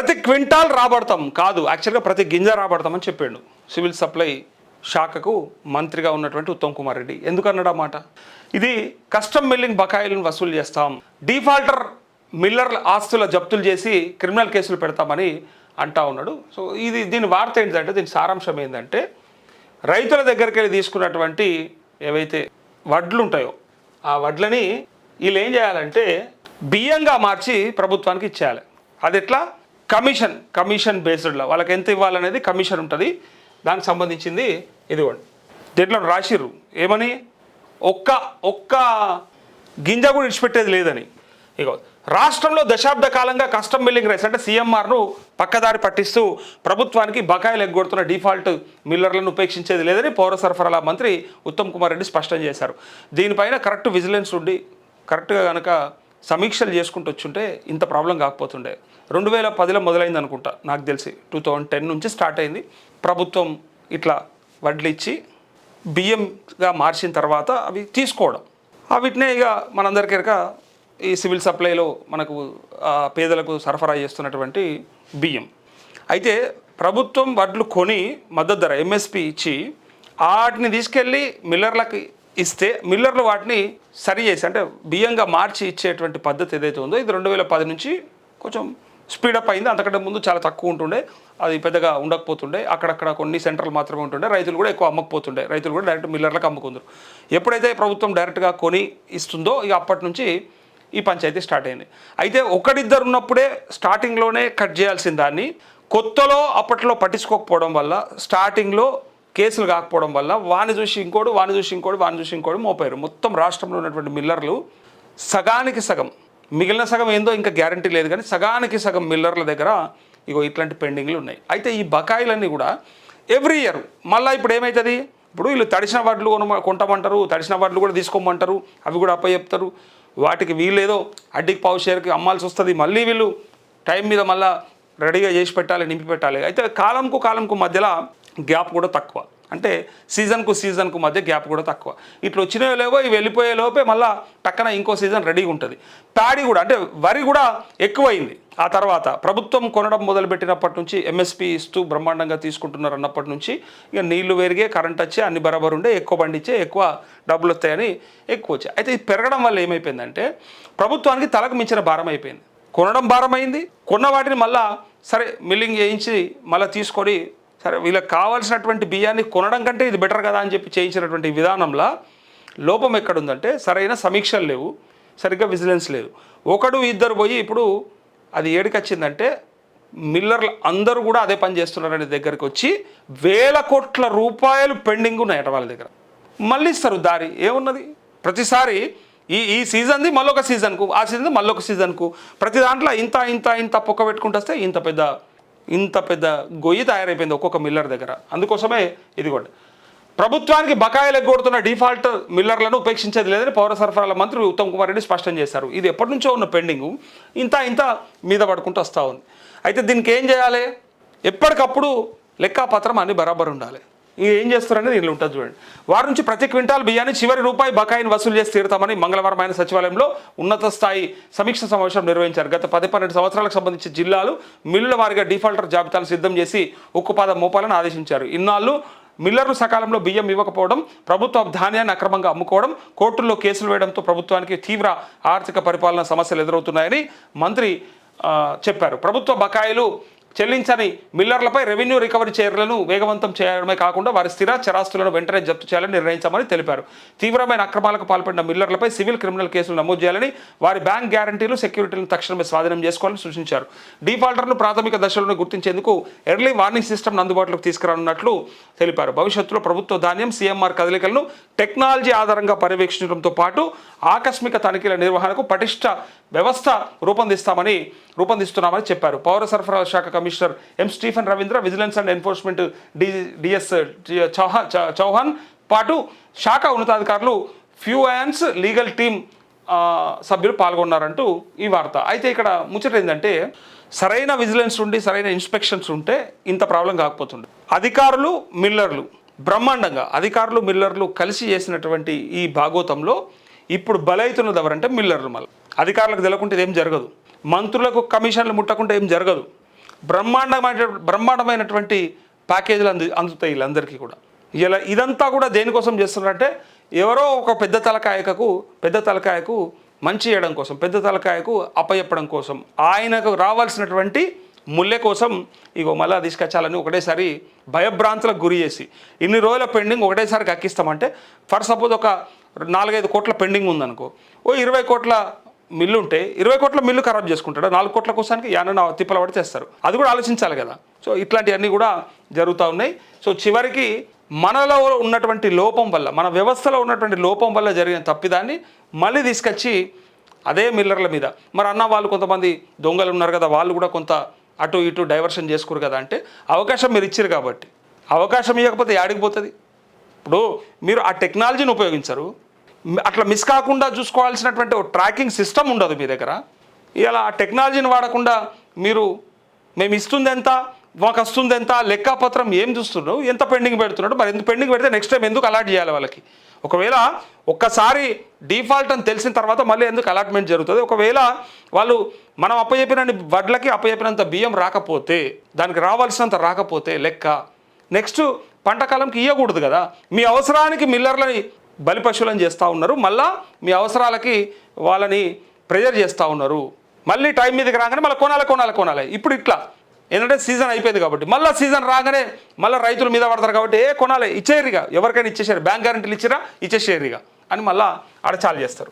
ప్రతి క్వింటాల్ రాబడతాం కాదు, యాక్చువల్గా ప్రతి గింజ రాబడతామని చెప్పాడు సివిల్ సప్లై శాఖకు మంత్రిగా ఉన్నటువంటి ఉత్తమ్ కుమార్ రెడ్డి. ఎందుకన్నాడు ఆ మాట? ఇది కస్టమ్ మిల్లింగ్ బకాయిలను వసూలు చేస్తాం, డిఫాల్టర్ మిల్లర్ల ఆస్తుల జప్తులు చేసి క్రిమినల్ కేసులు పెడతామని అంటా ఉన్నాడు. సో దీని వార్త ఏంటంటే, దీని సారాంశం ఏంటంటే, రైతుల దగ్గరికి వెళ్ళి తీసుకున్నటువంటి ఏవైతే వడ్లు ఉంటాయో ఆ వడ్లని వీళ్ళు ఏం చేయాలంటే బియ్యంగా మార్చి ప్రభుత్వానికి ఇచ్చేయాలి. అది ఎట్లా? కమిషన్ బేస్డ్లో వాళ్ళకి ఎంత ఇవ్వాలనేది కమిషన్ ఉంటుంది. దానికి సంబంధించింది ఇదిగోండి, దీంట్లో రాసిర్రు ఏమని, ఒక్క గింజ కూడా ఇడిచిపెట్టేది లేదని. ఇగో, రాష్ట్రంలో దశాబ్ద కాలంగా కస్టమ్ మిల్లింగ్ రైస్ అంటే సిఎంఆర్ను పక్కదారి పట్టిస్తూ ప్రభుత్వానికి బకాయిలు ఎగ్గొడుతున్న డిఫాల్ట్ మిల్లర్లను ఉపేక్షించేది లేదని పౌర సరఫరాల మంత్రి ఉత్తమ్ కుమార్ రెడ్డి స్పష్టం చేశారు. దీనిపైన కరెక్ట్ విజిలెన్స్ ఉండి కరెక్ట్గా కనుక సమీక్షలు చేసుకుంటూ వచ్చుంటే ఇంత ప్రాబ్లం కాకపోతుండే. 2010లో మొదలైంది అనుకుంటా, నాకు తెలిసి 2010 నుంచి స్టార్ట్ అయింది. ప్రభుత్వం ఇట్లా వడ్లు ఇచ్చి బియ్యంగా మార్చిన తర్వాత అవి తీసుకోవడం, వీటినే ఇక మనందరికీ ఈ సివిల్ సప్లైలో మనకు పేదలకు సరఫరా చేస్తున్నటువంటి బియ్యం. అయితే ప్రభుత్వం వడ్లు కొని మద్దతు ధర ఎంఎస్పి ఇచ్చి వాటిని తీసుకెళ్ళి మిల్లర్లకు ఇస్తే మిల్లర్లు వాటిని సరి చేసి అంటే బియ్యంగా మార్చి ఇచ్చేటువంటి పద్ధతి ఏదైతే ఉందో ఇది 2010 నుంచి కొంచెం స్పీడప్ అయింది. అంతకంటే ముందు చాలా తక్కువ ఉంటుండే, అది పెద్దగా ఉండకపోతుండే, అక్కడక్కడ కొన్ని సెంటర్లు మాత్రమే ఉంటుండే, రైతులు కూడా ఎక్కువ అమ్మకపోతుండే, రైతులు కూడా డైరెక్ట్ మిల్లర్లకు అమ్ముకుందరు. ఎప్పుడైతే ప్రభుత్వం డైరెక్ట్గా కొని ఇస్తుందో ఇక అప్పటి నుంచి ఈ పంచాయతీ స్టార్ట్ అయింది. అయితే ఒకరిద్దరు ఉన్నప్పుడే స్టార్టింగ్లోనే కట్ చేయాల్సిన దాన్ని కొత్తలో అప్పట్లో పట్టించుకోకపోవడం వల్ల స్టార్టింగ్లో కేసులు కాకపోవడం వల్ల వాని చూసి ఇంకోటి మోపారు. మొత్తం రాష్ట్రంలో ఉన్నటువంటి మిల్లర్లు సగానికి సగం, మిగిలిన సగం ఏందో ఇంకా గ్యారంటీ లేదు కానీ సగానికి సగం మిల్లర్ల దగ్గర ఇగో ఇట్లాంటి పెండింగ్లు ఉన్నాయి. అయితే ఈ బకాయిలన్నీ కూడా ఎవ్రీ ఇయర్ మళ్ళీ ఇప్పుడు ఏమవుతుంది, ఇప్పుడు వీళ్ళు తడిసిన వడ్లు కొంటామంటారు, తడిసిన వడ్లు కూడా తీసుకోమంటారు, అవి కూడా అప్పచెప్తారు. వాటికి వీళ్ళేదో అడ్డికి పావు షేర్కి అమ్మాల్సి వస్తుంది. మళ్ళీ వీళ్ళు టైం మీద మళ్ళీ రెడీగా చేసి పెట్టాలి, నింపి పెట్టాలి. అయితే కాలంకు మధ్యలో గ్యాప్ కూడా తక్కువ, అంటే సీజన్కు మధ్య గ్యాప్ కూడా తక్కువ. ఇట్లా వచ్చినవి లేవో ఇవి వెళ్ళిపోయే లోపే మళ్ళీ పక్కన ఇంకో సీజన్ రెడీగా ఉంటుంది. ప్యాడీ కూడా అంటే వరి కూడా ఎక్కువైంది. ఆ తర్వాత ప్రభుత్వం కొనడం మొదలుపెట్టినప్పటి నుంచి ఎంఎస్పి ఇస్తూ బ్రహ్మాండంగా తీసుకుంటున్నారు అన్నప్పటి నుంచి ఇక నీళ్లు పెరిగే, కరెంట్ వచ్చే, అన్ని బరాబరు ఉండే, ఎక్కువ పండించే, ఎక్కువ డబ్బులు వస్తాయని ఎక్కువ వచ్చాయి. అయితే ఇది పెరగడం వల్ల ఏమైపోయిందంటే ప్రభుత్వానికి తలకు మించిన భారం అయిపోయింది. కొనడం భారమైంది, కొన్న వాటిని మళ్ళీ సరే మిల్లింగ్ చేయించి మళ్ళీ తీసుకొని సరే వీళ్ళకి కావాల్సినటువంటి బియ్యాన్ని కొనడం కంటే ఇది బెటర్ కదా అని చెప్పి చేయించినటువంటి విధానంలో లోపం ఎక్కడుందంటే సరైన సమీక్షలు లేవు, సరిగ్గా విజిలెన్స్ లేదు. ఒకడు ఇద్దరు పోయి ఇప్పుడు అది ఏడికి వచ్చిందంటే మిల్లర్లు అందరూ కూడా అదే పని చేస్తున్నారనే దగ్గరికి వచ్చి వేల కోట్ల రూపాయలు పెండింగ్ ఉన్నాయట వాళ్ళ దగ్గర. మళ్ళీ ఇస్తారు దారి ఏమున్నది, ప్రతిసారి ఈ సీజన్ది మళ్ళొక సీజన్కు, ఆ సీజన్ది మళ్ళొక సీజన్కు, ప్రతి దాంట్లో ఇంత పొక్క పెట్టుకుంటూ వస్తే ఇంత పెద్ద గొయ్యి తయారైపోయింది ఒక్కొక్క మిల్లర్ దగ్గర. అందుకోసమే ఇదిగోండి, ప్రభుత్వానికి బకాయిలు ఎగ్గొడుతున్న డిఫాల్ట్ మిల్లర్లను ఉపేక్షించేది లేదని పౌర సరఫరాల మంత్రి ఉత్తమ్ కుమార్ రెడ్డి స్పష్టం చేశారు. ఇది ఎప్పటి నుంచో ఉన్న పెండింగు ఇంత మీద పడుకుంటూ వస్తూ ఉంది. అయితే దీనికి ఏం చేయాలి, ఎప్పటికప్పుడు లెక్కాపత్రం అన్ని బరాబర్ ఉండాలి. ఏం చేస్తారనేది దీనిలో ఉంటుంది చూడండి. వారి నుంచి ప్రతి క్వింటాల్ బియ్యాన్ని చివరి రూపాయి బకాయిని వసూలు చేసి తీరుతామని మంగళవారం ఆయన సచివాలయంలో ఉన్నత స్థాయి సమీక్ష సమావేశం నిర్వహించారు. గత 10-12 సంవత్సరాలకు సంబంధించి జిల్లాలు మిల్లుల వారిగా డిఫాల్టర్ జాబితాలు సిద్ధం చేసి ఉక్కుపాదం మోపాలని ఆదేశించారు. ఇన్నాళ్ళు మిల్లర్లు సకాలంలో బియ్యం ఇవ్వకపోవడం, ప్రభుత్వ ధాన్యాన్ని అక్రమంగా అమ్ముకోవడం, కోర్టుల్లో కేసులు వేయడంతో ప్రభుత్వానికి తీవ్ర ఆర్థిక పరిపాలన సమస్యలు ఎదురవుతున్నాయని మంత్రి చెప్పారు. ప్రభుత్వ బకాయిలు చెల్లించని మిల్లర్లపై రెవెన్యూ రికవరీ చర్యలను వేగవంతం చేయడమే కాకుండా వారి స్థిర చరాస్తులను వెంటనే జప్తు చేయాలని నిర్ణయించామని తెలిపారు. తీవ్రమైన అక్రమాలకు పాల్పడిన మిల్లర్లపై సివిల్ క్రిమినల్ కేసులు నమోదు చేయాలని, వారి బ్యాంక్ గ్యారంటీలు సెక్యూరిటీలను తక్షణమే స్వాధీనం చేసుకోవాలని సూచించారు. డిఫాల్టర్ను ప్రాథమిక దశలను గుర్తించేందుకు ఎర్లీ వార్నింగ్ సిస్టమ్ అందుబాటులోకి తీసుకురానున్నట్లు తెలిపారు. భవిష్యత్తులో ప్రభుత్వ ధాన్యం సిఎంఆర్ కదలికలను టెక్నాలజీ ఆధారంగా పర్యవేక్షించడంతో పాటు ఆకస్మిక తనిఖీల నిర్వహణకు పటిష్ట వ్యవస్థ రూపొందిస్తున్నామని చెప్పారు. పౌర సరఫరాల శాఖ commissioner M Stephen Ravindra, vigilance and enforcement DS Chauhan పాటు శాఖ ఉన్నతాధికారులు, ఫ్యూయాన్స్ లీగల్ టీమ్ సభ్యులు పాల్గొన్నారంటూ ఈ వార్త. అయితే ఇక్కడ ముచ్చట ఏంటంటే సరైన విజిలెన్స్ ఉండి సరైన ఇన్స్పెక్షన్స్ ఉంటే ఇంత ప్రాబ్లం కాకపోతుండే. అధికారులు మిల్లర్లు బ్రహ్మాండంగా, అధికారులు మిల్లర్లు కలిసి చేసినటువంటి ఈ భాగోతంలో ఇప్పుడు బలైతున్నది ఎవరంటే మిల్లర్లు. మళ్ళీ అధికారులకు తెలకుంటే ఏం జరగదు, మంత్రులకు కమిషన్లు ముట్టకుంటే ఏం జరగదు. బ్రహ్మాండమైనటువంటి ప్యాకేజీలు అందుతాయి వీళ్ళందరికీ కూడా. ఇలా ఇదంతా కూడా దేనికోసం చేస్తున్నారంటే ఎవరో ఒక పెద్ద తలకాయకు మంచి చేయడం కోసం, పెద్ద తలకాయకు అప్పచెప్పడం కోసం, ఆయనకు రావాల్సినటువంటి ముల్లె కోసం ఇగో మళ్ళీ తీసుకొచ్చాలని ఒకటేసారి భయభ్రాంతులకు గురి చేసి ఇన్ని రోజుల పెండింగ్ ఒకటేసారి కక్కిస్తామంటే, ఫర్ సపోజ్ ఒక 4-5 కోట్ల పెండింగ్ ఉందనుకో, ఓ 20 కోట్ల మిల్లు ఉంటే 20 కోట్ల మిల్లు ఖరాబ్ చేసుకుంటాడు, 4 కోట్ల కోసానికి యానన్న తిప్పల పడి తెస్తారు. అది కూడా ఆలోచించాలి కదా. సో ఇట్లాంటివన్నీ కూడా జరుగుతూ ఉన్నాయి. సో చివరికి మనలో ఉన్నటువంటి లోపం వల్ల, మన వ్యవస్థలో ఉన్నటువంటి లోపం వల్ల జరిగిన తప్పిదాన్ని మళ్ళీ తీసుకొచ్చి అదే మిల్లర్ల మీద, మరి అన్న వాళ్ళు కొంతమంది దొంగలు ఉన్నారు కదా, వాళ్ళు కూడా కొంత అటు ఇటు డైవర్షన్ చేసుకోరు కదా అంటే, అవకాశం మీరు ఇచ్చారు కాబట్టి. అవకాశం ఇవ్వకపోతే యాడికి పోతుంది? ఇప్పుడు మీరు ఆ టెక్నాలజీని ఉపయోగించరు, అట్లా మిస్ కాకుండా చూసుకోవాల్సినటువంటి ఒక ట్రాకింగ్ సిస్టమ్ ఉండదు మీ దగ్గర. ఇలా ఆ టెక్నాలజీని వాడకుండా మీరు మేము ఇస్తుంది ఎంత, మాకు వస్తుంది ఎంత, లెక్కపత్రం ఏం చూస్తున్నావు, ఎంత పెండింగ్ పెడుతున్నాడు, మరి ఎందుకు పెండింగ్ పెడితే నెక్స్ట్ టైం ఎందుకు అలాట్ చేయాలి వాళ్ళకి? ఒకవేళ ఒక్కసారి డిఫాల్ట్ అని తెలిసిన తర్వాత మళ్ళీ ఎందుకు అలాట్మెంట్ జరుగుతుంది? ఒకవేళ వాళ్ళు మనం అప్పచెప్పిన వడ్లకి అప్పచెప్పినంత బియ్యం రాకపోతే, దానికి రావాల్సినంత రాకపోతే లెక్క నెక్స్ట్ పంట కాలంకి ఇవ్వకూడదు కదా. మీ అవసరానికి మిల్లర్లని బలిపశువులను చేస్తూ ఉన్నారు, మళ్ళీ మీ అవసరాలకి వాళ్ళని ప్రెజర్ చేస్తూ ఉన్నారు. మళ్ళీ టైం మీదకి రాగానే మళ్ళీ కొనాలి. ఇప్పుడు ఇట్లా ఏంటంటే సీజన్ అయిపోయింది కాబట్టి మళ్ళీ సీజన్ రాగానే మళ్ళీ రైతుల మీద పడతారు కాబట్టి కొనాలి, ఇచ్చేయరిగా, ఎవరికైనా ఇచ్చేసారు, బ్యాంక్ గ్యారెంటీలు ఇచ్చిరా ఇచ్చేసేయరిగా అని మళ్ళీ ఆడ చాలు చేస్తారు.